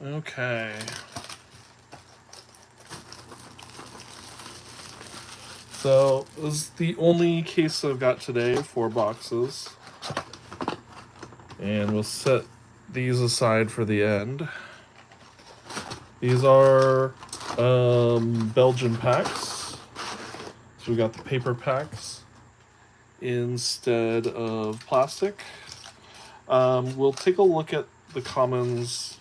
Okay. So this is the only case I've got today, 4 boxes. And we'll set these aside for the end. These are Belgian packs. So we got the paper packs instead of plastic. We'll take a look at the commons,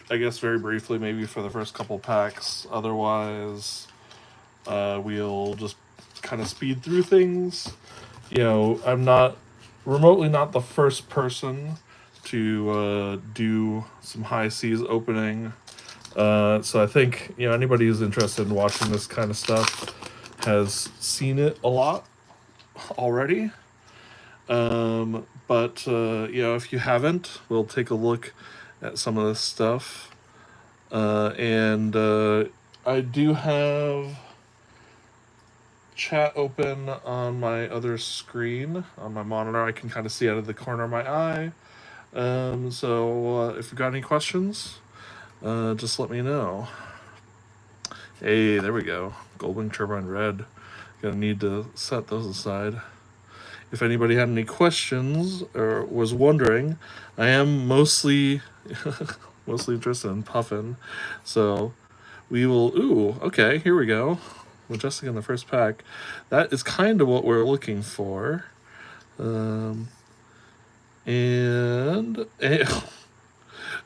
I guess, very briefly, maybe for the first couple packs. Otherwise, we'll just kind of speed through things. You know, I'm not remotely not the first person to do some high seas opening. So I think, you know, anybody who's interested in watching this kind of stuff has seen it a lot already. But you know, if you haven't, we'll take a look at some of this stuff. And I do have chat open on my other screen on my monitor. I can kind of see out of the corner of my eye. So if you've got any questions, just let me know. Hey, there we go. Goldwing Turbine Red. Gonna need to set those aside. If anybody had any questions or was wondering, I am mostly interested in Puffin. So we will. Ooh, okay, here we go. Majestic in the first pack. That is kind of what we're looking for. And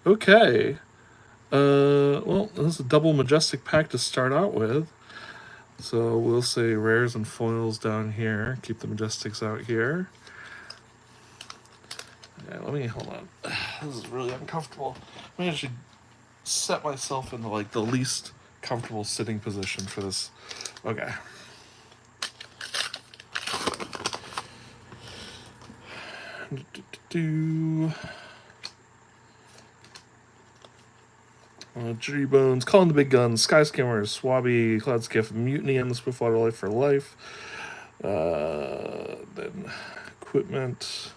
okay. Well, this is a double Majestic pack to start out with. So we'll say rares and foils down here. Keep the Majestics out here. Yeah, let me, hold on. This is really uncomfortable. Maybe I should set myself in like the least comfortable sitting position for this. Okay. Jittery Bones, Calling the Big Guns, Sky Skimmers, Swabby, Cloud Skiff, Mutiny, and the Swiftwater Life for Life. Then Equipment,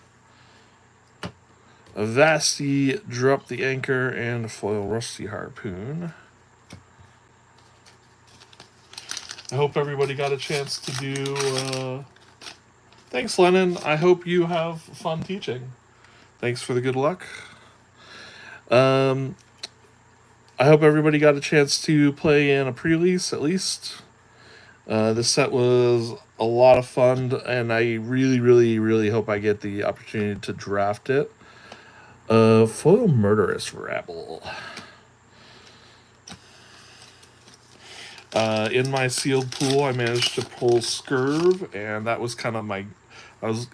Avasti, Drop the Anchor, and Foil Rusty Harpoon. I hope everybody got a chance to do. Thanks, Lennon. I hope you have fun teaching. Thanks for the good luck. I hope everybody got a chance to play in a pre-release at least. This set was a lot of fun, and I really, really, really hope I get the opportunity to draft it. Foil Murderous Rabble. In my sealed pool, I managed to pull Scurv, and that was kind of my. I was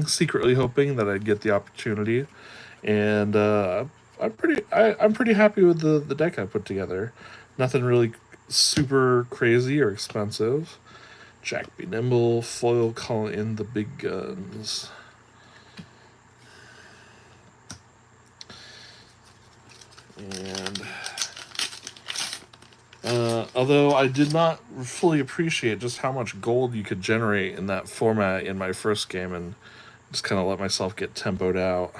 secretly hoping that I'd get the opportunity, and I'm pretty happy with the deck I put together. Nothing really super crazy or expensive. Jack Be Nimble, foil, call in the big guns. And although I did not fully appreciate just how much gold you could generate in that format in my first game, and just kind of let myself get tempoed out.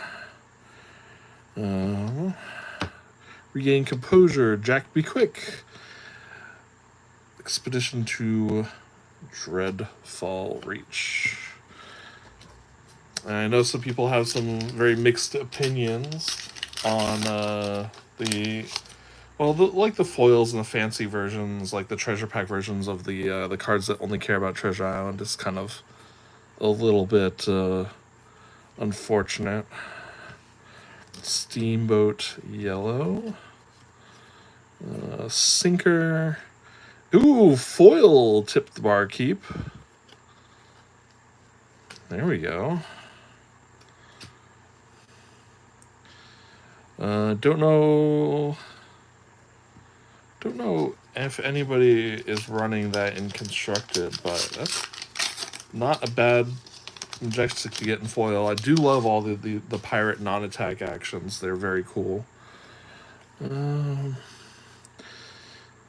Regain Composure, Jack Be Quick. Expedition to Dreadfall Reach. I know some people have some very mixed opinions on like the foils and the fancy versions, like the treasure pack versions of the cards that only care about Treasure Island. Is kind of a little bit unfortunate. Steamboat Yellow. Sinker. Ooh, foil Tip the Barkeep. There we go. Don't know if anybody is running that in Constructed, but that's not a bad Majestic to get in foil. I do love all the pirate non-attack actions. They're very cool. Let's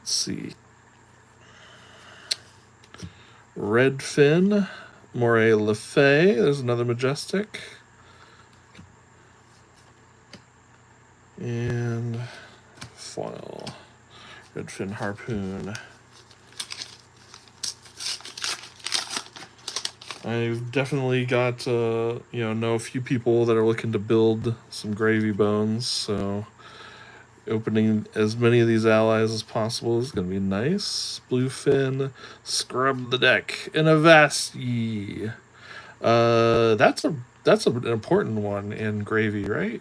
see. Redfin, Moray Le Fay. There's another Majestic. And foil. Redfin Harpoon. I've definitely got, know a few people that are looking to build some gravy bones, so opening as many of these allies as possible is going to be nice. Bluefin, scrub the deck, and a Vasti. That's an important one in gravy, right?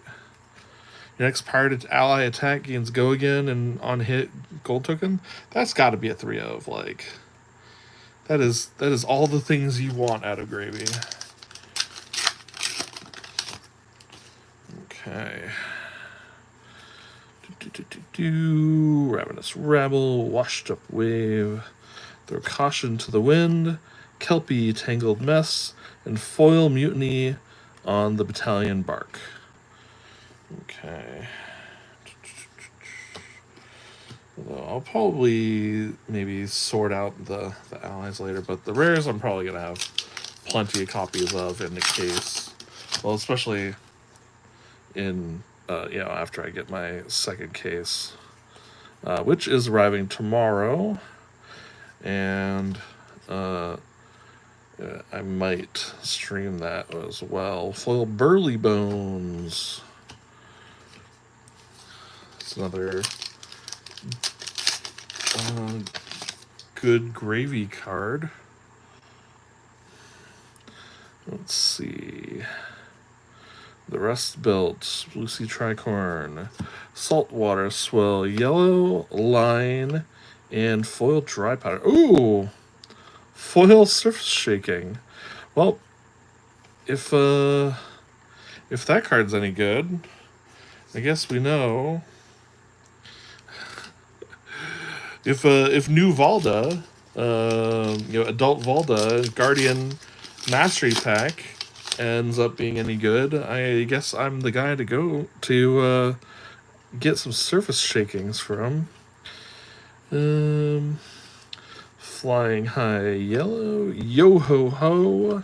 Your next pirate ally attack gains go again and on hit gold token. That's got to be a 3 of like. That is all the things you want out of gravy. Okay. Ravenous Rabble, Washed Up Wave, Throw Caution to the Wind, Kelpie Tangled Mess, and Foil Mutiny on the Battalion Bark. Okay. I'll probably maybe sort out the allies later, but the rares I'm probably going to have plenty of copies of in the case. Well, especially in, after I get my second case, which is arriving tomorrow. And I might stream that as well. Foil Burly Bones. It's another good gravy card. Let's see. The Rust Belt, Blue Sea Tricorn, Saltwater Swell, Yellow Line, and Foil Dry Powder. Ooh! Foil Surface Shaking. Well, if that card's any good, I guess we know. If new Valda, Adult Valda, Guardian Mastery Pack ends up being any good, I guess I'm the guy to go to get some surface shakings from. Flying High Yellow, Yo Ho Ho,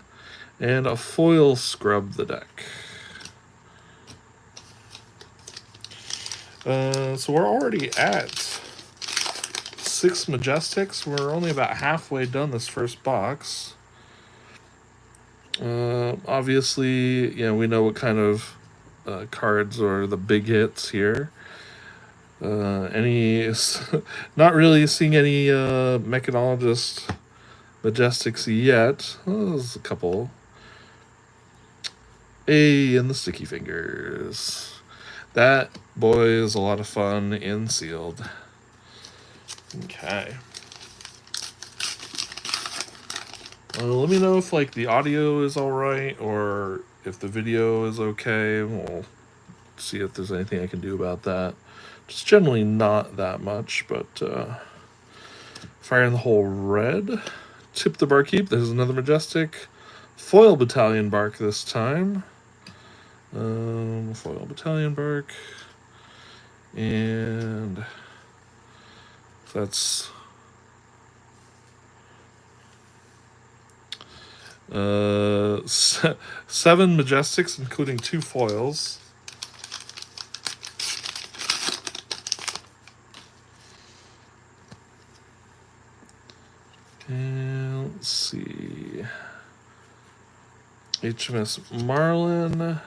and a foil Scrub the deck. So we're already at 6 Majestics. We're only about halfway done this first box. Obviously, we know what kind of cards are the big hits here. Not really seeing any Mechanologist Majestics yet. Oh, there's a couple. And the Sticky Fingers. That, boy, is a lot of fun in sealed. Okay. Let me know if the audio is all right or if the video is okay. We'll see if there's anything I can do about that. Just generally not that much, but Fire in the Hole Red. Tip the Barkeep. There's another Majestic. Foil Battalion Bark this time. Foil Battalion Bark. And that's 7 Majestics, including 2 foils. And let's see. HMS Marlin,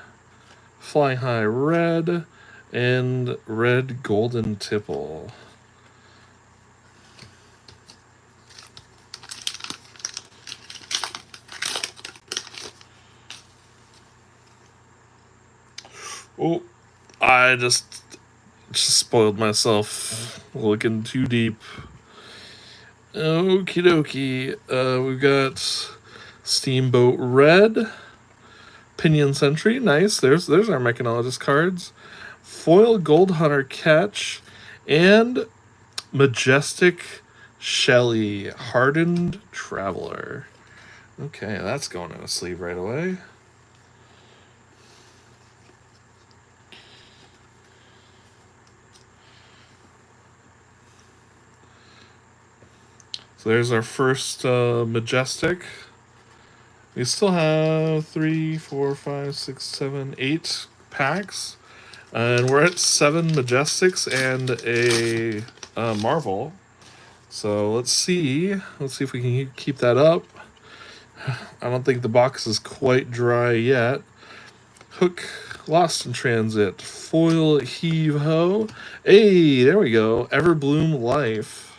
Flying High Red, and Red Golden Tipple. Oh, I just spoiled myself looking too deep. Okie dokie. We've got Steamboat Red, Pinion Sentry, nice. There's our Mechanologist cards. Foil Gold Hunter Catch, and Majestic Shelly, Hardened Traveler. Okay, that's going in a sleeve right away. So there's our first Majestic. We still have 3, 4, 5, 6, 7, 8 packs. And we're at 7 Majestics and a Marvel. So let's see if we can keep that up. I don't think the box is quite dry yet. Hook, Lost in Transit, Foil, Heave Ho. Hey, there we go. Everbloom Life.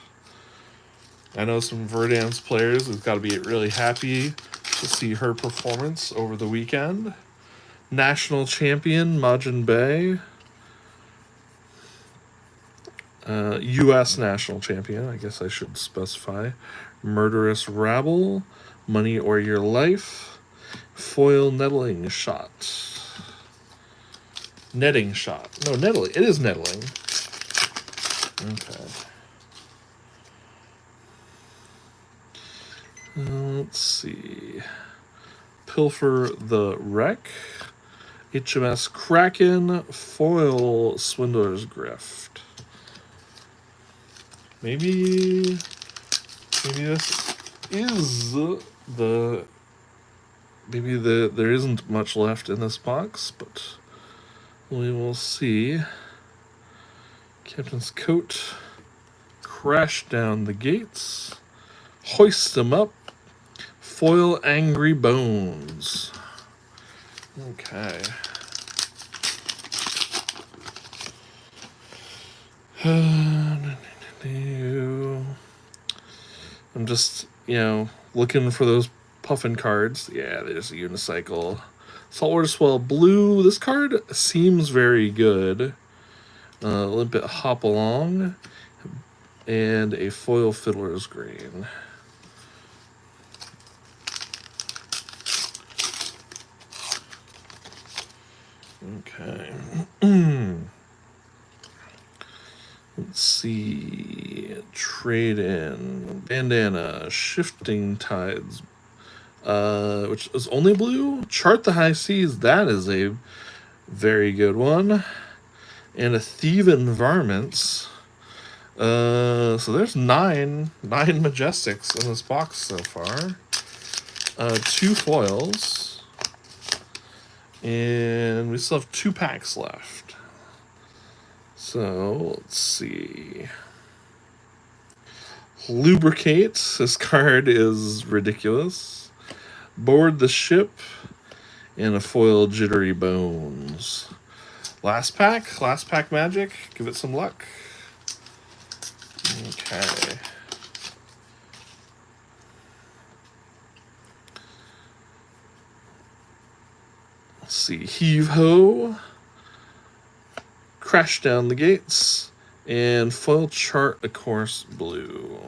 I know some Verdance players who've got to be really happy to see her performance over the weekend. National Champion, Majin Bay. U.S. National Champion, I guess I should specify. Murderous Rabble, Money or Your Life. Foil Nettling Shot. Netting Shot. No, Nettling. It is Nettling. Okay. Let's see. Pilfer the Wreck. HMS Kraken. Foil Swindler's Grift. Maybe this is the... Maybe there isn't much left in this box, but we will see. Captain's Coat. Crash Down the Gates. Hoist Them Up. Foil Angry Bones. Okay. I'm just, looking for those Puffin cards. Yeah, there's a Unicycle. Saltwater Swell Blue. This card seems very good. Limpet Hop Along. And a Foil Fiddler's Green. Okay. Let's see. Trade in. Bandana. Shifting Tides. Which is only blue. Chart the High Seas. That is a very good one. And a Thieving Varmints. So there's nine Majestics in this box so far. 2 foils. And we still have 2 packs left. So, let's see. Lubricate. This card is ridiculous. Board the Ship. And a foil Jittery Bones. Last pack magic. Give it some luck. Okay. Let's see. Heave Ho. Crash Down the Gates. And Foil Chart a Course Blue.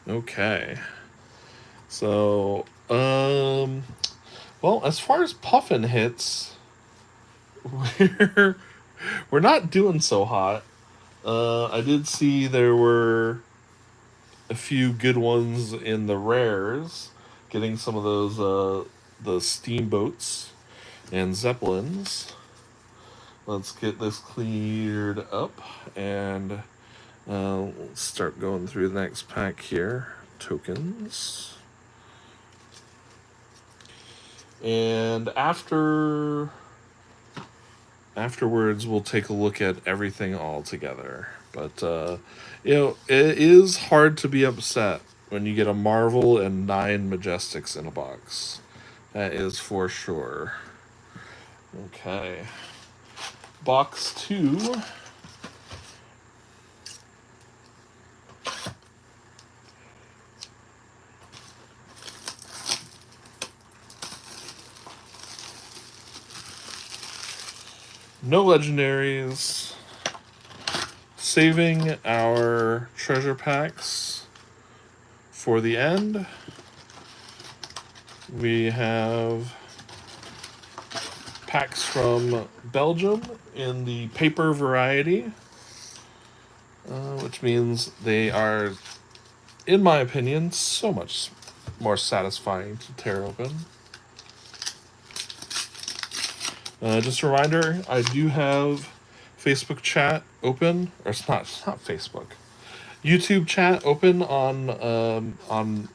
Okay. So, well, as far as Puffin hits, we're not doing so hot. I did see there were a few good ones in the rares, getting some of those the steamboats and zeppelins. Let's get this cleared up and let's start going through the next pack here. Tokens. And afterwards, we'll take a look at everything all together. But, it is hard to be upset when you get a Marvel and 9 Majestics in a box. That is for sure. Okay. Box 2. No legendaries. Saving our treasure packs for the end. We have packs from Belgium in the paper variety, which means they are, in my opinion, so much more satisfying to tear open. Just a reminder, I do have Facebook chat open, or it's not Facebook, YouTube chat open on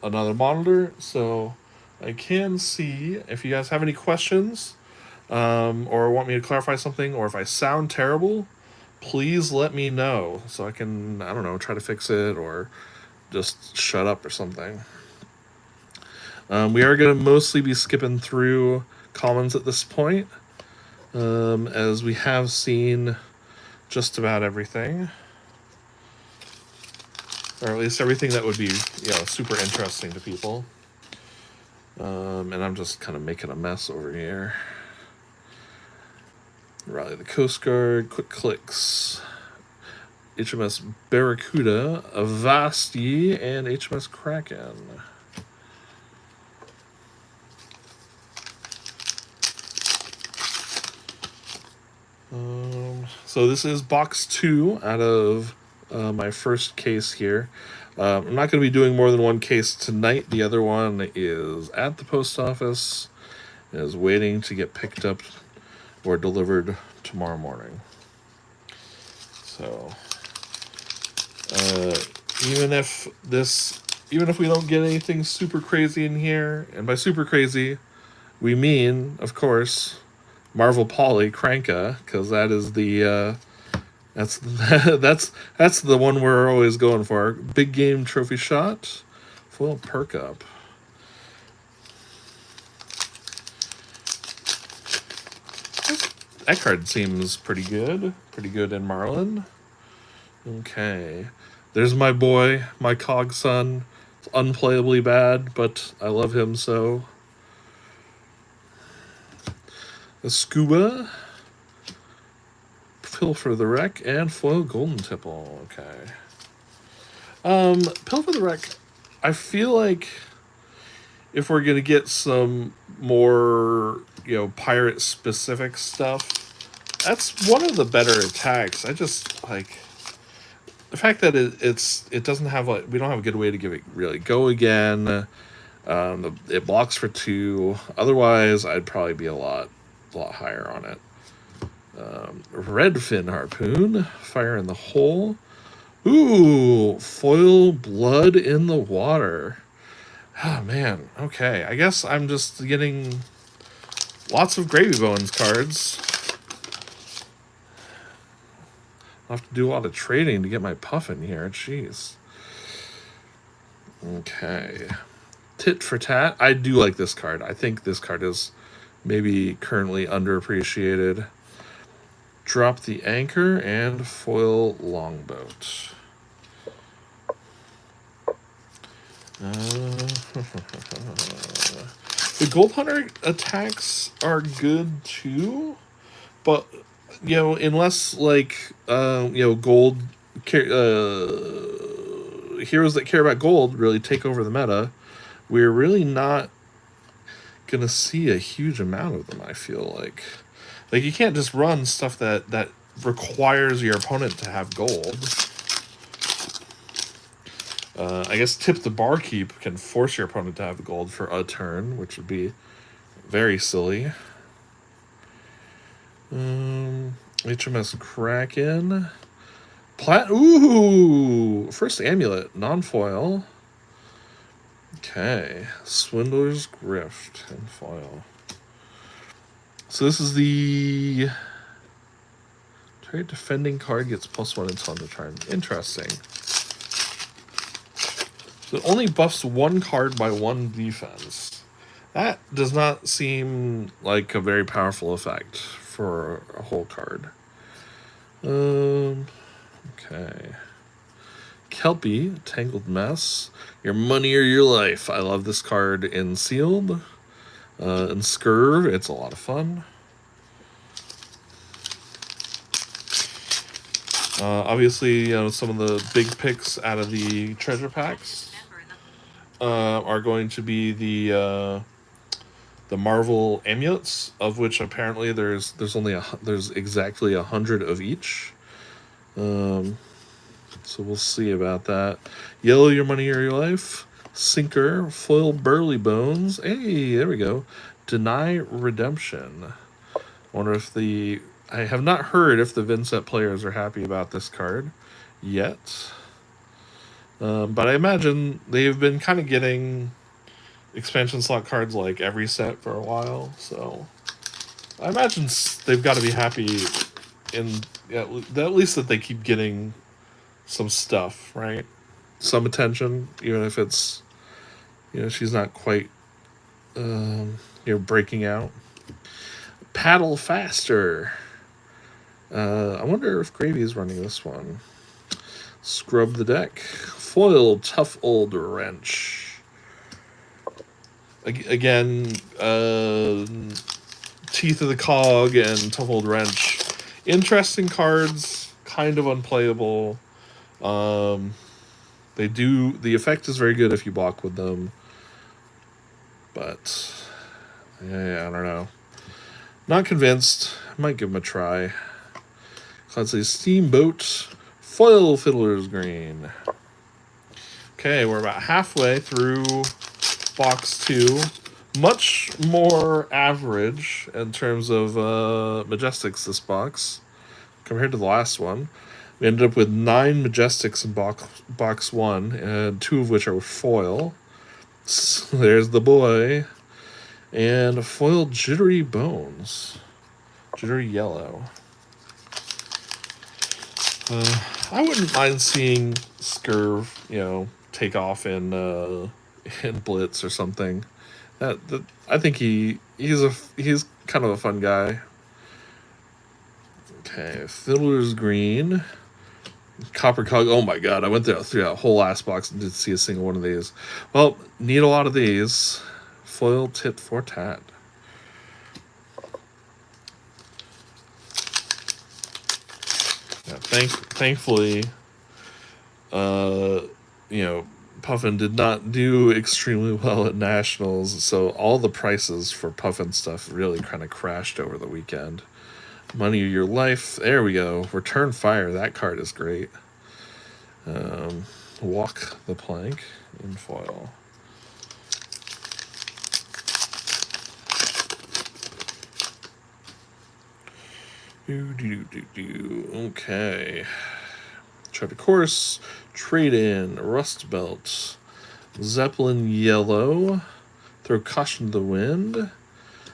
another monitor, so I can see if you guys have any questions. or want me to clarify something, or if I sound terrible, please let me know so I can, I don't know, try to fix it or just shut up or something. We are going to mostly be skipping through commons at this point, as we have seen just about everything. Or at least everything that would be, super interesting to people. And I'm just kind of making a mess over here. Rally the Coast Guard, Quick Clicks, HMS Barracuda, Avasti, and HMS Kraken. So this is box 2 out of my first case here. I'm not going to be doing more than one case tonight. The other one is at the post office, is waiting to get picked up or delivered tomorrow morning. So even if we don't get anything super crazy in here, and by super crazy we mean, of course, Marvel Poly Kranka, because that is the that's the one we're always going for. Big game trophy shot, foil perk up. That card seems pretty good in Marlin. Okay, there's my boy, my Cog son. It's unplayably bad, but I love him so. A Scuba, Pilfer the Wreck, and foil Golden Tipple. Okay. Pilfer the Wreck, I feel like if we're gonna get some more, pirate specific stuff, that's one of the better attacks. I just like the fact that it doesn't have we don't have a good way to give it really go again. It blocks for 2. Otherwise, I'd probably be a lot higher on it. Redfin Harpoon, Fire in the Hole. Ooh, foil Blood in the Water. Oh, man. Okay, I guess I'm just getting lots of Gravy Bones cards. I'll have to do a lot of trading to get my puffin here. Jeez. Okay. Tit for Tat. I do like this card. I think this card is maybe currently underappreciated. Drop the Anchor and foil Longboat. The Gold Hunter attacks are good too, but unless gold heroes that care about gold really take over the meta, we're really not gonna see a huge amount of them. I feel like you can't just run stuff that requires your opponent to have gold. I guess Tip the Barkeep can force your opponent to have gold for a turn, which would be very silly. HMS Kraken. Ooh! First Amulet, non-foil. Okay. Swindler's Grift and foil. So this is the target defending card gets +1 until end of turn. Interesting. So it only buffs 1 card by 1 defense. That does not seem like a very powerful effect for a whole card. Okay. Kelpie, Tangled Mess. Your money or your life. I love this card in Sealed. In Scurv, it's a lot of fun. Obviously, some of the big picks out of the treasure packs are going to be the Marvel amulets, of which apparently there's exactly 100 of each. So we'll see about that. Yellow, your money or your life. Sinker, foil Burly Bones. Hey, there we go. Deny Redemption. Wonder if I have not heard if the Vincent players are happy about this card yet. But I imagine they've been kind of getting expansion slot cards like every set for a while, so I imagine they've got to be happy in at least that they keep getting some stuff, right? Some attention, even if it's she's not quite breaking out. Paddle faster. I wonder if Gravy is running this one. Scrub the deck. Foil tough old wrench. Again, Teeth of the Cog and tough old wrench. Interesting cards, kind of unplayable. The effect is very good if you block with them, but yeah, I don't know. Not convinced. Might give them a try. Let's say Steamboat Foil Fiddler's Green. Okay, we're about halfway through box 2. Much more average in terms of Majestics this box compared to the last one. We ended up with 9 Majestics in box 1, and 2 of which are foil. So there's the boy. And a foil Jittery Bones. Jittery Yellow. I wouldn't mind seeing Scurv, take off in Blitz or something. I think he's kind of a fun guy. Okay, Fiddler's Green. Copper Cog. Oh my god, I went through that whole last box and didn't see a single one of these. Well, need a lot of these. Foil Tit for Tat. Yeah, thankfully, Puffin did not do extremely well at Nationals, so all the prices for Puffin stuff really kind of crashed over the weekend. Money of Your Life. There we go. Return Fire. That card is great. Walk the Plank in foil. Okay. Charter Course. Trade in. Rust Belt. Zeppelin Yellow. Throw Caution to the Wind.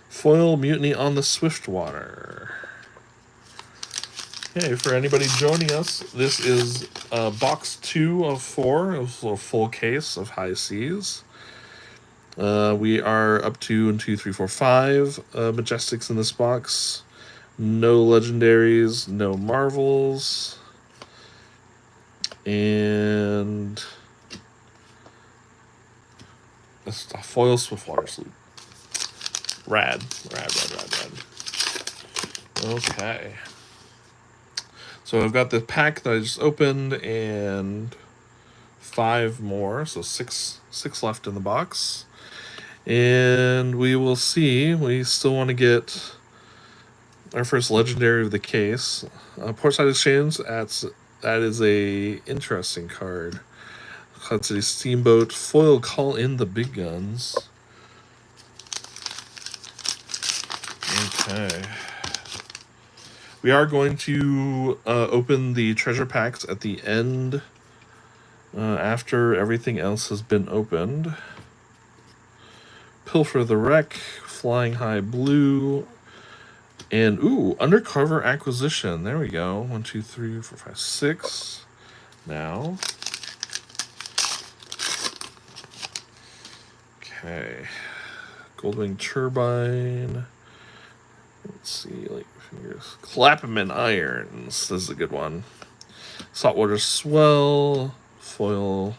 Foil Mutiny on the Swiftwater. Okay, for anybody joining us, this is box 2 of 4. It was a full case of High Seas. We are up to 1, 2, 3, 4, 5 Majestics in this box. No legendaries, no marvels, and a foil Swiftwater Sloop. Rad. Okay. So I've got the pack that I just opened and 5 more, so six left in the box. And we will see. We still want to get our first legendary of the case. Portside Exchange, that is a interesting card. Cloud City Steamboat, foil Call in the Big Guns. Okay. We are going to open the treasure packs at the end after everything else has been opened. Pilfer the Wreck, Flying High Blue, and Undercover Acquisition. There we go. 1, 2, 3, 4, 5, 6. Now. Okay. Goldwing Turbine. Let's see, Clapham Irons. This is a good one. Saltwater Swell. Foil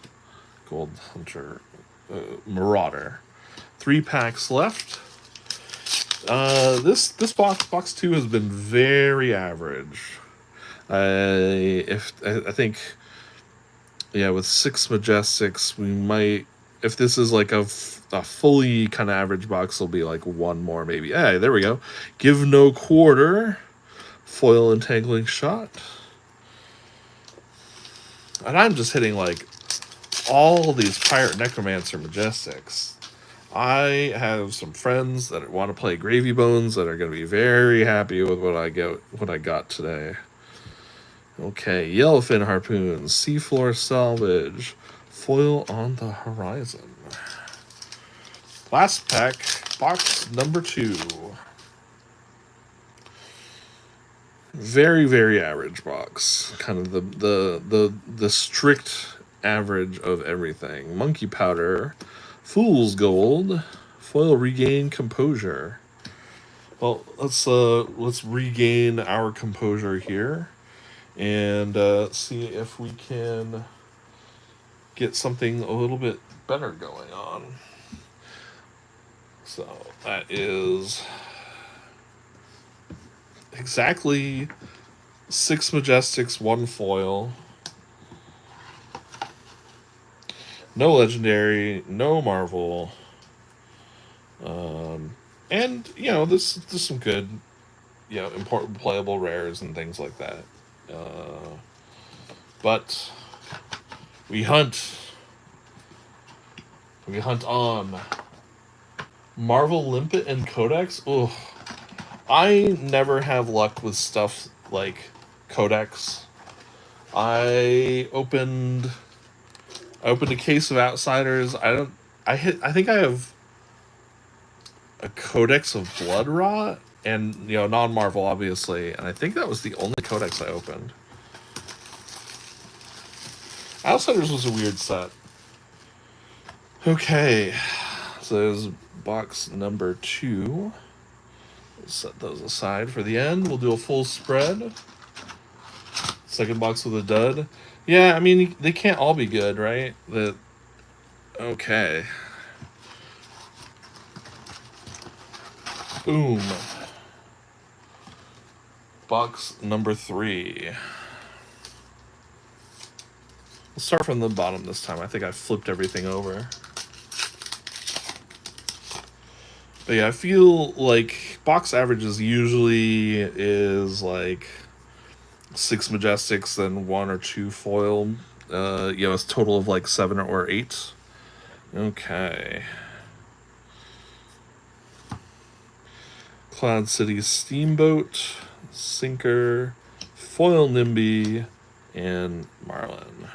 Gold Hunter. Marauder. 3 packs left. This box 2 has been very average. I think, with 6 Majestics, we might, if this is like a fully kind of average box, will be like 1 more maybe. Hey, there we go. Give No Quarter, Foil Entangling Shot, and I'm just hitting like all these Pirate Necromancer Majestics. I have some friends that want to play Gravy Bones that are going to be very happy with what I got today. Okay, Yellowfin Harpoon, Seafloor Salvage, Foil on the Horizon. Last pack, box number 2. Very, very average box. Kind of the strict average of everything. Monkey powder, fool's gold, foil regain composure. Well, let's regain our composure here, and see if we can get something a little bit better going on. So that is exactly 6 Majestics, 1 foil. No legendary, no Marvel. And, you know, there's some good, you know, important playable rares and things like that. But we hunt. We hunt on Marvel Limpet and Codex. Ugh. I never have luck with stuff like Codex. I opened a case of Outsiders. I think I have a Codex of Blood Rot and, you know, non-Marvel obviously, and I think that was the only Codex I opened. Outsiders was a weird set. Okay. So there's box number 2. Set those aside for the end. We'll do a full spread. Second box with a dud. Yeah, I mean, they can't all be good, right? Okay. Boom. Box number 3. We'll start from the bottom this time. I think I flipped everything over. But yeah, I feel like box averages usually is like 6 Majestics, then 1 or 2 foil. You know, it's a total of like 7 or 8. Okay. Cloud City Steamboat, Sinker, Foil Nimby, and Marlin.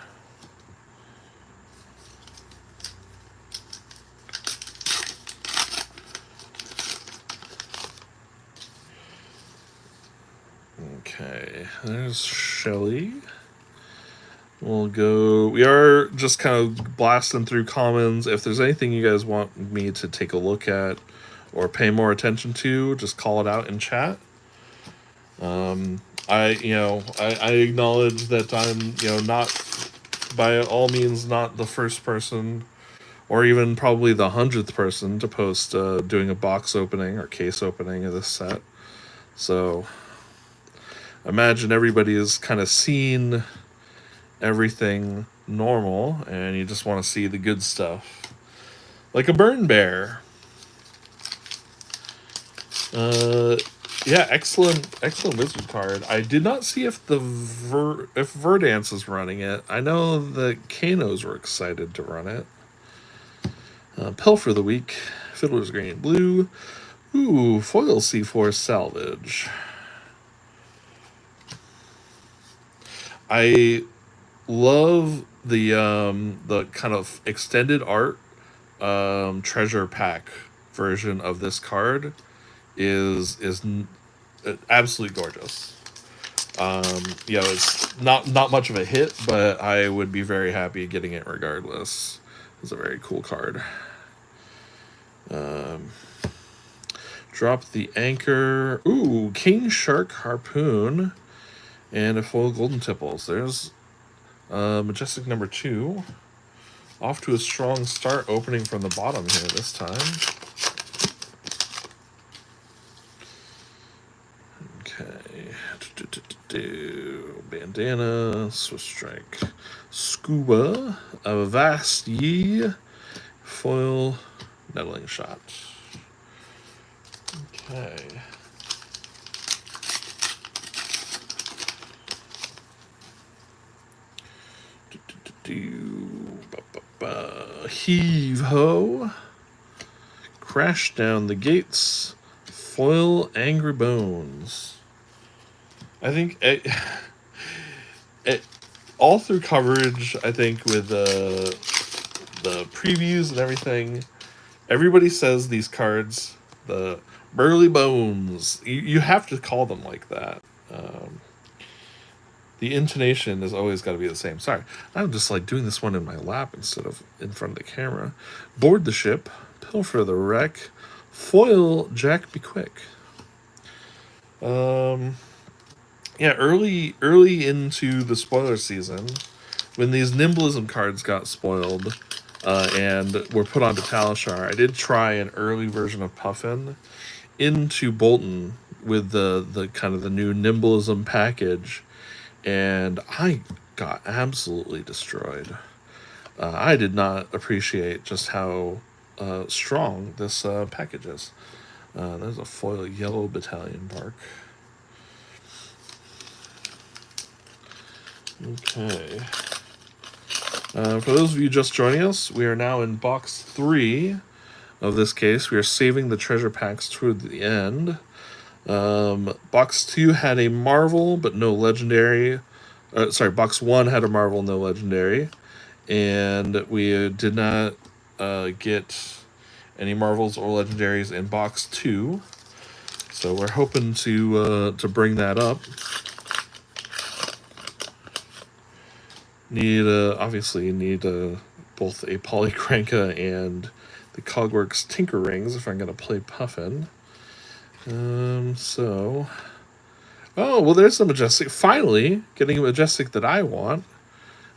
Okay, there's Shelly. We'll go. We are just kind of blasting through commons. If there's anything you guys want me to take a look at or pay more attention to, just call it out in chat. I acknowledge that I'm, you know, not by all means not the first person or even probably the 100th person to post doing a box opening or case opening of this set. So imagine everybody has kind of seen everything normal and you just want to see the good stuff. Like a Burn Bear. Yeah, excellent wizard card. I did not see if if Verdance is running it. I know the Kanos were excited to run it. Pill for the week, Fiddler's Green Blue. Ooh, foil C4 salvage. I love the kind of extended art treasure pack version of this card. Is absolutely gorgeous. You know, it's not much of a hit, but I would be very happy getting it regardless. It's a very cool card. Drop the Anchor. Ooh, King Shark Harpoon and a foil Golden Tipples. There's Majestic number 2. Off to a strong start, opening from the bottom here this time. Bandana, Swift Strike, Scuba, Avast Ye, Foil, Nettling Shot. Okay. Heave Ho, Crash Down the Gates, Foil Angry Bones. I think all through coverage, I think with the previews and everything, everybody says these cards, the Burly Bones. You have to call them like that. The intonation has always got to be the same. Sorry, I'm just like doing this one in my lap instead of in front of the camera. Board the ship, pilfer the wreck, foil Jack be quick. Yeah, early into the spoiler season, when these Nimblism cards got spoiled and were put onto Talishar, I did try an early version of Puffin into Bolton with the kind of the new Nimblism package, and I got absolutely destroyed. I did not appreciate just how strong this package is. There's a foil yellow battalion bark. Okay. For those of you just joining us, we are now in box 3 of this case. We are saving the treasure packs toward the end. Box 2 had a Marvel, but no legendary. Box 1 had a Marvel, no legendary. And we did not get any Marvels or legendaries in box 2. So we're hoping to bring that up. Obviously need both a Polycranka and the Cogworks Tinker Rings if I'm going to play Puffin. Oh, well, there's the Majestic. Finally, getting a Majestic that I want.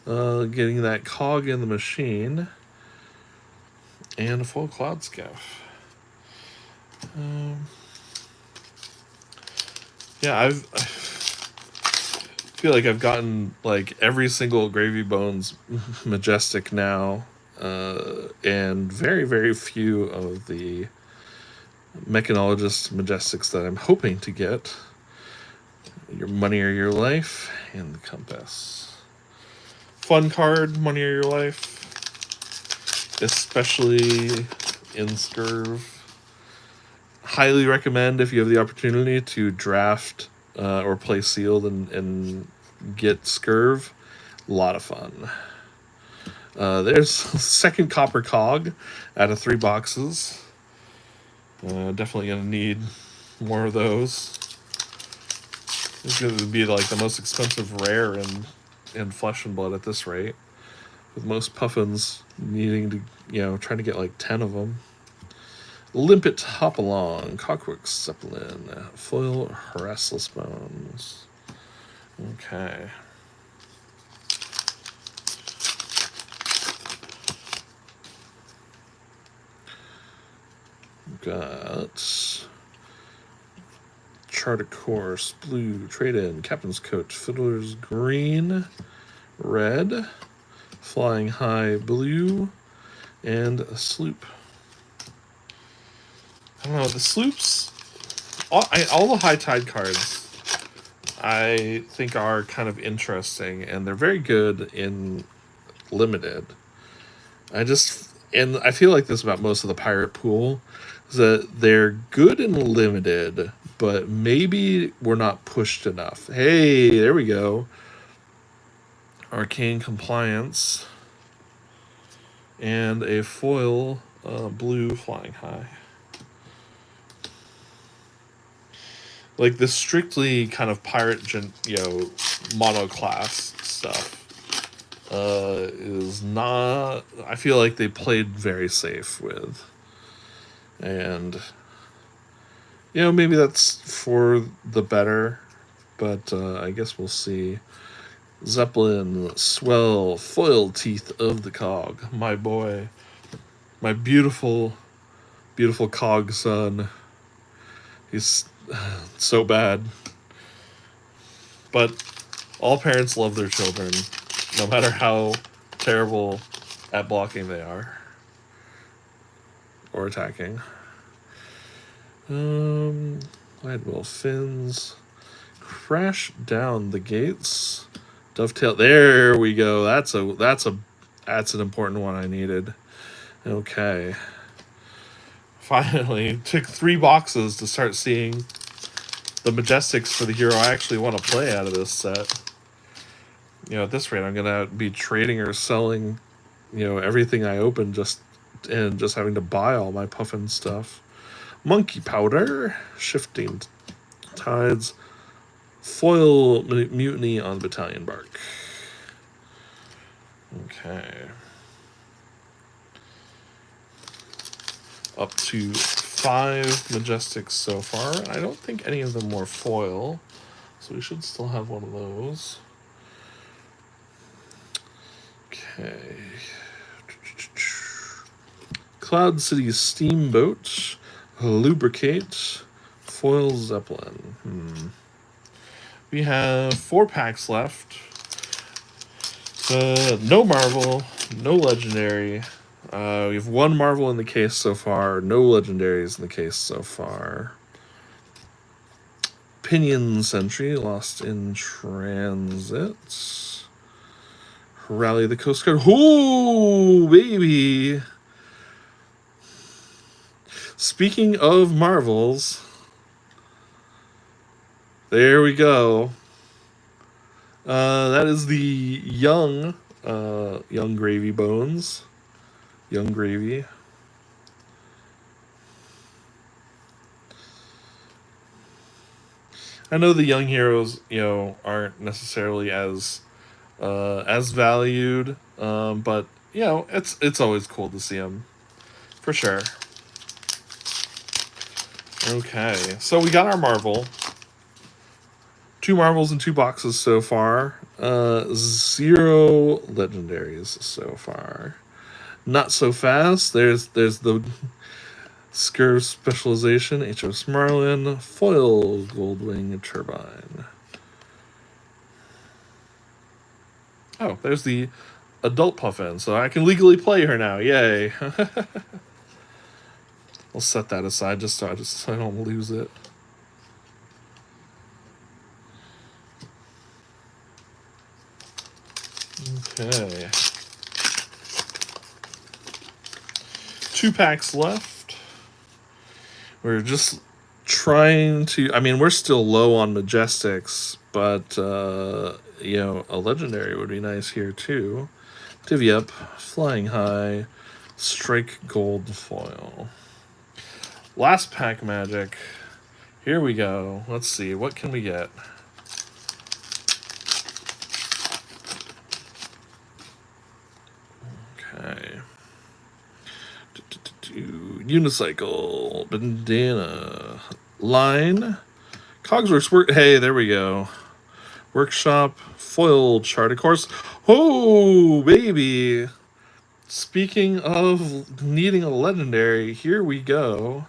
Getting that cog in the machine. And a full Cloud Scaff. Yeah, I feel like I've gotten like every single Gravy Bones Majestic now. And very, very few of the Mechanologist Majestics that I'm hoping to get. Your Money or Your Life, and the Compass. Fun card, Money or Your Life. Especially in Scurv. Highly recommend if you have the opportunity to draft or play Sealed and get Scurv. A lot of fun. There's second Copper Cog out of 3 boxes. Definitely going to need more of those. It's going to be like the most expensive rare in Flesh and Blood at this rate. With most Puffins needing to, trying to get like 10 of them. Limpet Hopalong, Clockwork Zeppelin, foil Restless Bones. Okay. Got Chart a Course, blue, trade-in, Captain's Coat, Fiddler's Green, red, Flying High blue, and a sloop. I don't know, the sloops, all the High Tide cards I think are kind of interesting, and they're very good in limited. And I feel like this about most of the pirate pool, is that they're good in limited, but maybe we're not pushed enough. Hey, there we go. Arcane Compliance. And a foil blue Flying High. Like the strictly kind of pirate, monoclass stuff is not. I feel like they played very safe with, and maybe that's for the better, but I guess we'll see. Zeppelin, Swell, Foil Teeth of the Cog, my boy, my beautiful, beautiful Cog son. He's so bad, but all parents love their children, no matter how terrible at blocking they are or attacking. Leadwell Fins, Crash Down the Gates, Dovetail. There we go. That's an important one I needed. Okay. Finally, took 3 boxes to start seeing the Majestics for the hero I actually want to play out of this set. At this rate, I'm gonna be trading or selling, everything I open just having to buy all my Puffin stuff. Monkey Powder, Shifting Tides, Foil Mutiny on Battalion Bark. Okay. Up to 5 Majestics so far. I don't think any of them were foil, so we should still have one of those. Okay. Cloud City Steamboat, Lubricate, Foil Zeppelin. We have 4 packs left. No Marvel, no Legendary. We have 1 Marvel in the case so far, no Legendaries in the case so far. Pinion Sentry, Lost in Transit. Rally the Coast Guard. Ooh, baby! Speaking of Marvels, there we go. That is the young Gravy Bones. Young Gravy. I know the young heroes, aren't necessarily as valued, but it's always cool to see them, for sure. Okay, so we got our Marvel. 2 Marvels in 2 boxes so far. 0 Legendaries so far. Not so fast. There's the Scurv Specialization, HMS Marlin, Foil Goldwing Turbine. Oh, there's the Adult Puffin, so I can legally play her now. Yay. I'll set that aside just so I don't lose it. Okay. 2 packs left. We're just trying to... I mean, we're still low on Majestics, but, a Legendary would be nice here, too. Divvy Up, Flying High, Strike Gold Foil. Last pack magic. Here we go. Let's see. What can we get? Okay. Unicycle. Bandana. Line. Cogsworks work. Hey, there we go. Workshop. Foil chart, of course. Oh, baby. Speaking of needing a Legendary, here we go.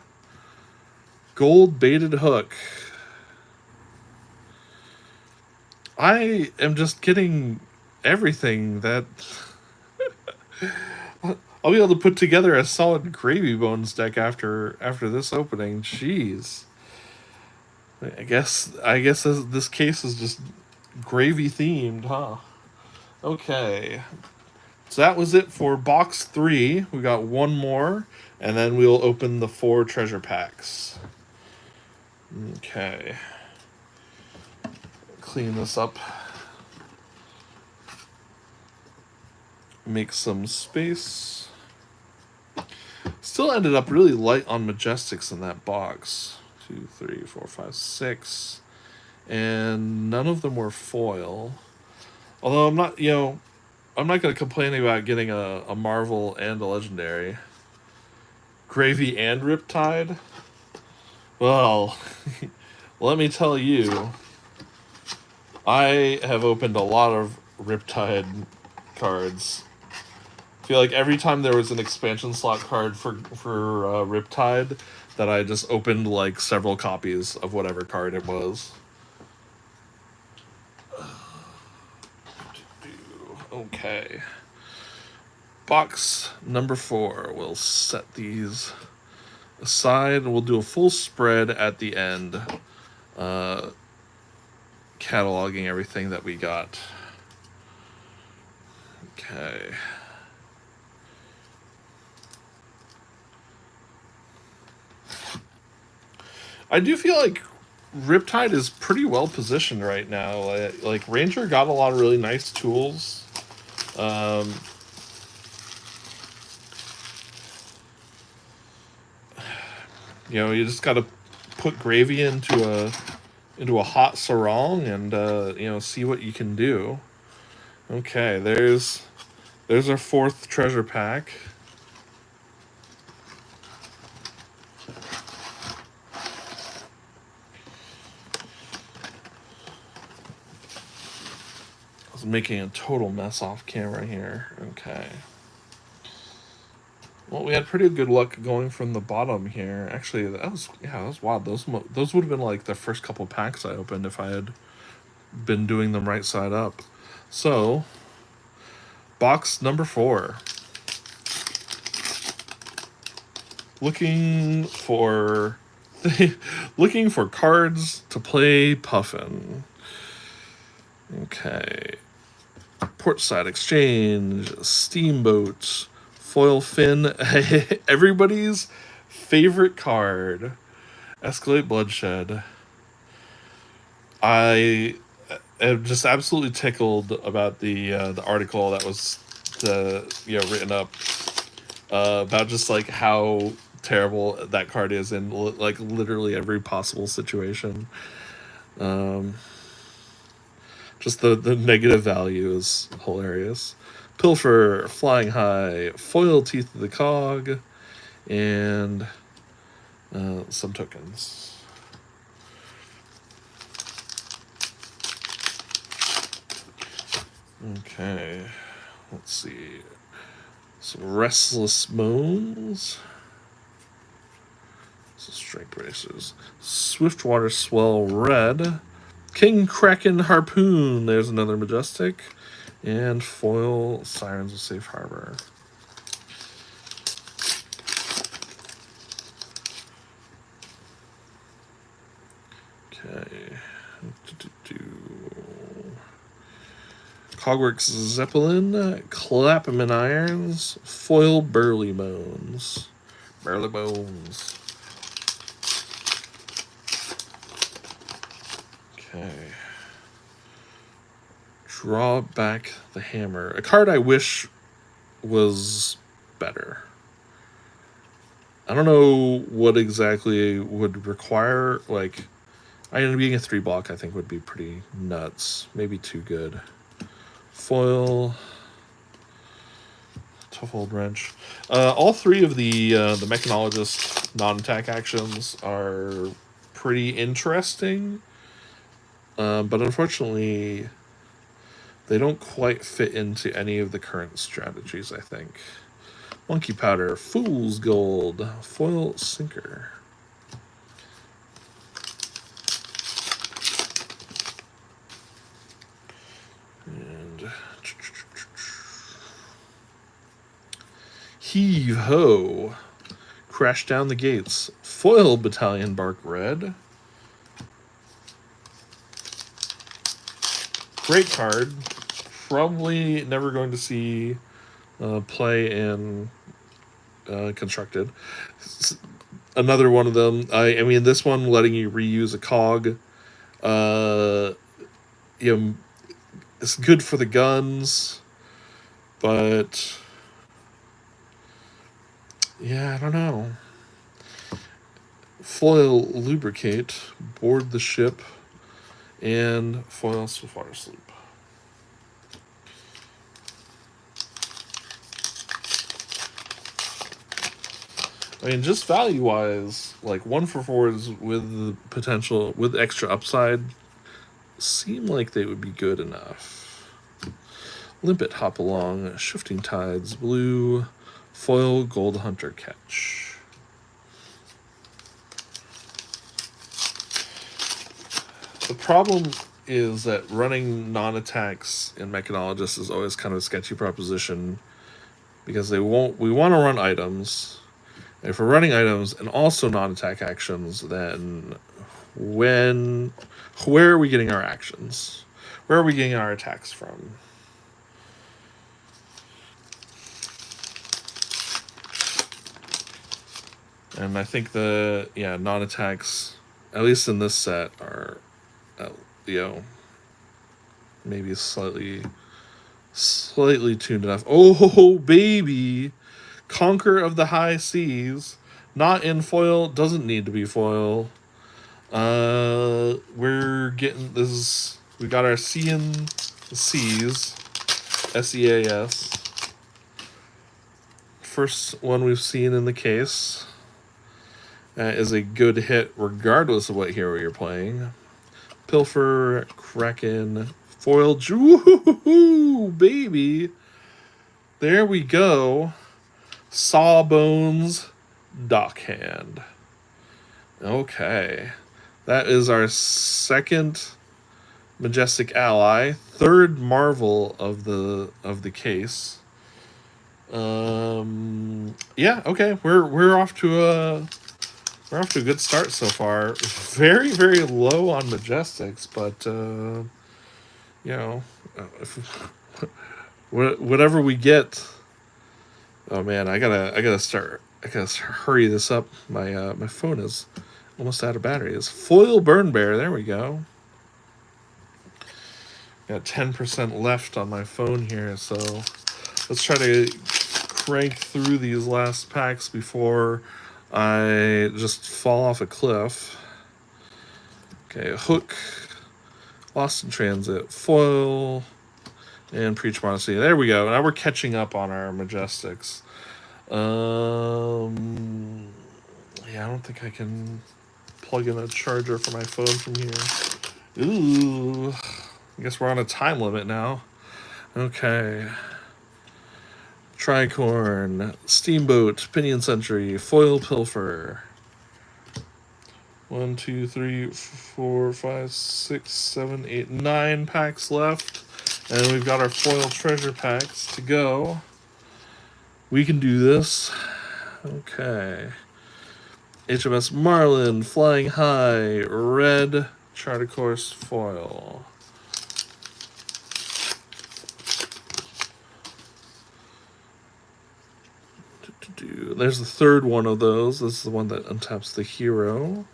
Gold Baited Hook. I am just getting everything that... I'll be able to put together a solid Gravy Bones deck after this opening. Jeez. I guess this case is just gravy themed, huh? Okay. So that was it for box 3. We got 1 more, and then we'll open the 4 treasure packs. Okay. Clean this up. Make some space. Still ended up really light on Majestics in that box. 2, 3, 4, 5, 6. And none of them were foil. Although I'm not going to complain about getting a Marvel and a Legendary. Gravy and Riptide? Well, let me tell you, I have opened a lot of Riptide cards. I feel like every time there was an expansion slot card for Riptide, that I just opened like several copies of whatever card it was. Okay. Box number 4. We'll set these aside and we'll do a full spread at the end, cataloging everything that we got. Okay. I do feel like Riptide is pretty well positioned right now. Like Ranger got a lot of really nice tools. You know, you just got to put gravy into a hot sarong and you know, see what you can do. Okay, there's our fourth treasure pack. I was making a total mess off camera here. Okay. Well, we had pretty good luck going from the bottom here. Actually, that was wild. Those would have been like the first couple packs I opened if I had been doing them right side up. So, box number 4. Looking for looking for cards to play Puffin. Okay. Portside Exchange, Steamboat, Foil Fin, everybody's favorite card, Escalate Bloodshed. I am just absolutely tickled about the article that was written up about just like how terrible that card is in like literally every possible situation. Just the negative value is hilarious. Pilfer, Flying High, Foil Teeth of the Cog, and some tokens. Okay, let's see. Some Restless Moons. Some Strength Racers. Swiftwater Swell Red. King Kraken Harpoon. There's another Majestic. And foil Sirens of Safe Harbor. Okay. Cogworks Zeppelin. Clapham Irons. Foil Burly Bones. Burly Bones. Okay. Draw Back the Hammer. A card I wish was better. I don't know what exactly would require, like, being a 3-block I think would be pretty nuts. Maybe too good. Foil. Tough Old Wrench. All 3 of the Mechanologist non-attack actions are pretty interesting. But unfortunately, they don't quite fit into any of the current strategies, I think. Monkey Powder, Fool's Gold, Foil Sinker. And Heave Ho, Crash Down the Gates, Foil Battalion Bark Red. Great card. Probably never going to see play in Constructed. Another one of them. I mean, this one letting you reuse a cog. It's good for the guns, but yeah, I don't know. Foil Lubricate, Board the Ship, and Foil Swiftwater Sleep. I mean, just value-wise, like 1-for-4s with the potential, with extra upside, seem like they would be good enough. Limpet Hopalong, Shifting Tides, Blue, Foil Gold Hunter Catch. The problem is that running non-attacks in Mechanologist is always kind of a sketchy proposition because we want to run items. And if we're running items and also non-attack actions, then where are we getting our actions? Where are we getting our attacks from? And I think the non-attacks, at least in this set, are maybe slightly tuned enough. Oh baby, Conquer of the High Seas, Not in foil, doesn't need to be foil. We're getting this. We got our Seeing Seas, SEAS. First one we've seen in the case. Is a good hit regardless of what hero you're playing. Pilfer, Kraken, Foil, Woohoo, baby. There we go. Sawbones, Dockhand. Okay. That is our second Majestic ally, third Marvel of the case. Yeah, okay. We're off to a good start so far. Very, very low on Majestics, but you know, whatever we get. Oh man, I gotta hurry this up. My phone is almost out of battery. It's Foil Burn Bear. There we go. Got 10% left on my phone here, so let's try to crank through these last packs before I just fall off a cliff. Okay, Hook, Lost in Transit, Foil, and Preach Modesty. There we go. Now we're catching up on our Majestics. Yeah, I don't think I can plug in a charger for my phone from here. Ooh, I guess we're on a time limit now. Okay. Tricorn, Steamboat, Pinion Sentry, Foil Pilfer. 1, 2, 3, 4, 5, 6, 7, 8, 9 packs left. And we've got our foil treasure packs to go. We can do this. Okay. HMS Marlin, Flying High, red Charter Course foil. There's the third one of those. This is the one that untaps the hero.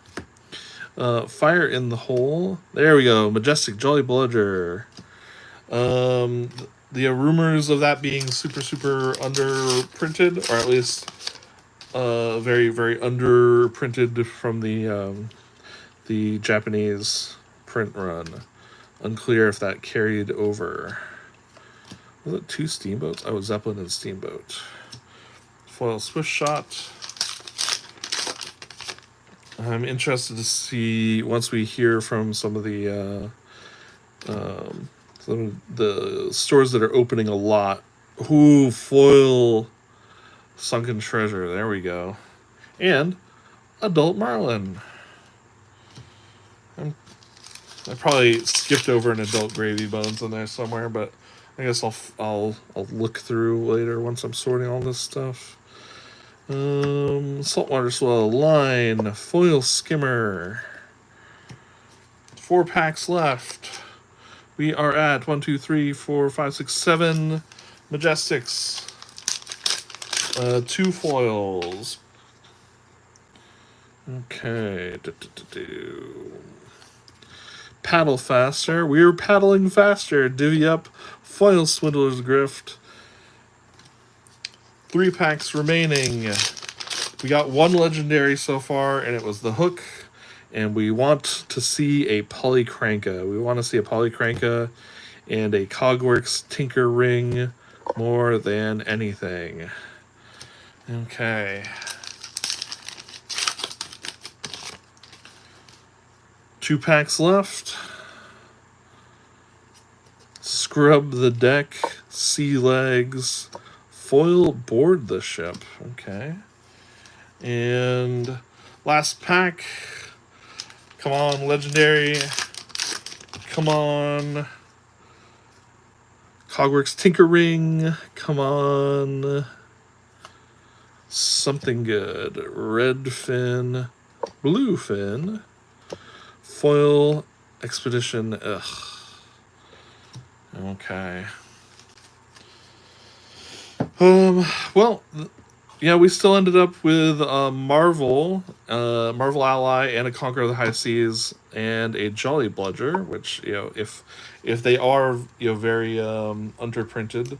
Fire in the Hole. There we go. Majestic Jolly Bludger. The rumors of that being super underprinted, or at least very underprinted from the Japanese print run. Unclear if that carried over. Was it 2 Steamboats? Oh, Zeppelin and Steamboat. Foil Swift Shot. I'm interested to see once we hear from some of the stores that are opening a lot. Ooh, foil Sunken Treasure. There we go. And Adult Marlin. I probably skipped over an Adult Gravy Bones in there somewhere, but I guess I'll look through later once I'm sorting all this stuff. Saltwater Swell, Line, Foil Skimmer. 4 packs left. We are at 1, 2, 3, 4, 5, 6, 7 Majestics. 2 foils. Okay. Paddle faster. We're paddling faster. Divvy up. Foil Swindler's Grift. 3 packs remaining. We got 1 legendary so far, and it was the Hook. And we want to see a Polycranka. We want to see a Polycranka and a Cogworks Tinker Ring more than anything. Okay. 2 packs left. Scrub the Deck, Sea Legs, Foil Board the Ship. Okay. And last pack. Come on, legendary. Come on. Cogworks Tinker Ring. Come on. Something good. Red Fin. Blue Fin. Foil Expedition. Ugh. Okay. Well, yeah, we still ended up with Marvel Ally, and a Conqueror of the High Seas, and a Jolly Bludger, which, you know, if they are, you know, very underprinted,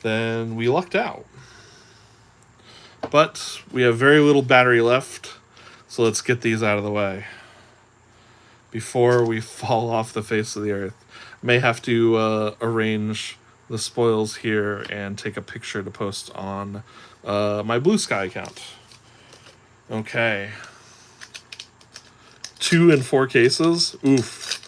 then we lucked out. But we have very little battery left, so let's get these out of the way before we fall off the face of the earth. May have to arrange the spoils here and take a picture to post on my Blue Sky account. Okay. 2 and 4 cases. Oof.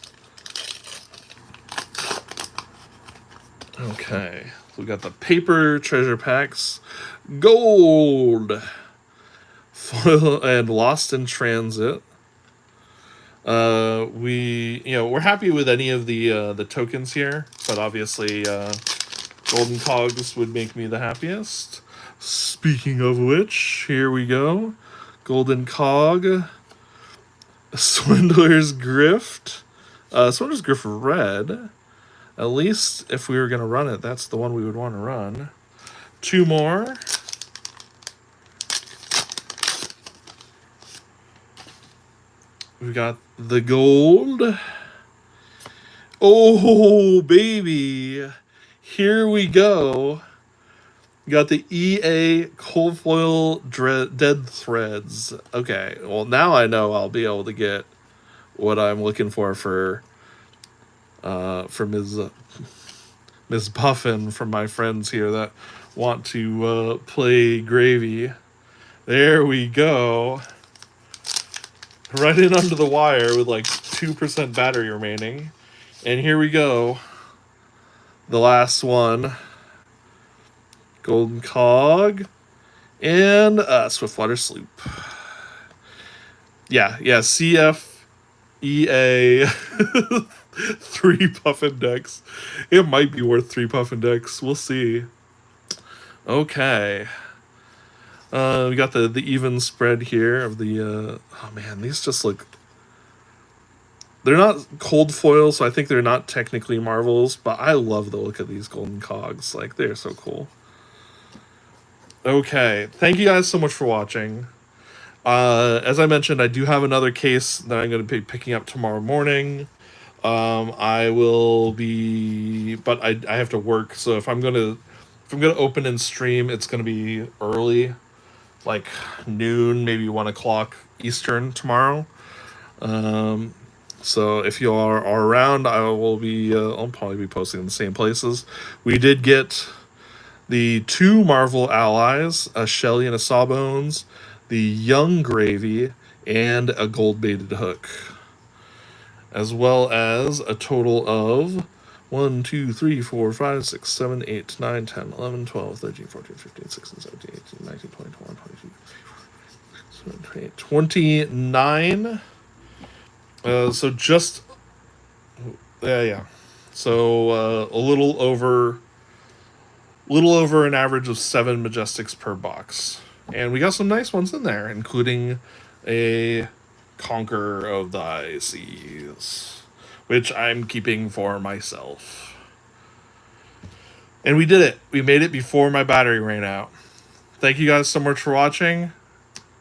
Okay. So we got the paper treasure packs. Gold. Foil and Lost in Transit. We're happy with any of the tokens here, but obviously Golden Cogs would make me the happiest. Speaking of which, here we go. Golden Cog. Swindler's Grift. Swindler's Grift Red. At least if we were going to run it, that's the one we would want to run. 2 more. We got the gold. Oh, baby. Here we go. We got the EA Cold Foil Dead Threads. Okay, well, now I know I'll be able to get what I'm looking for Ms. Puffin from my friends here that want to play Gravy. There we go. Right in under the wire with like 2% battery remaining. And here we go. The last one. Golden Cog. And Swiftwater Sloop. Yeah, CFEA 3 Puffin decks. It might be worth 3 Puffin decks. We'll see. Okay. We got the even spread here of the... oh man, these just look... They're not cold foil, so I think they're not technically Marvels, but I love the look of these Golden Cogs. Like, they're so cool. Okay, thank you guys so much for watching. As I mentioned, I do have another case that I'm going to be picking up tomorrow morning. I will be... But I have to work, so if I'm going to open and stream, it's going to be early. Like noon, maybe 1 o'clock Eastern tomorrow. So if you are around, I'll probably be posting in the same places. We did get the 2 Marvel allies, a Shelly and a Sawbones, the Young Gravy, and a gold baited hook. As well as a total of 1, 2, 3, 4, 5, 6, 7, 8, 9, 10, 11, 12, 13, 14, 15, 16, 17, 18, 19, 20, 21, 22, 29. So just... yeah. So a little over an average of 7 Majestics per box. And we got some nice ones in there, including a Conqueror of the Seas, which I'm keeping for myself. And we did it. We made it before my battery ran out. Thank you guys so much for watching.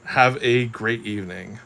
Have a great evening.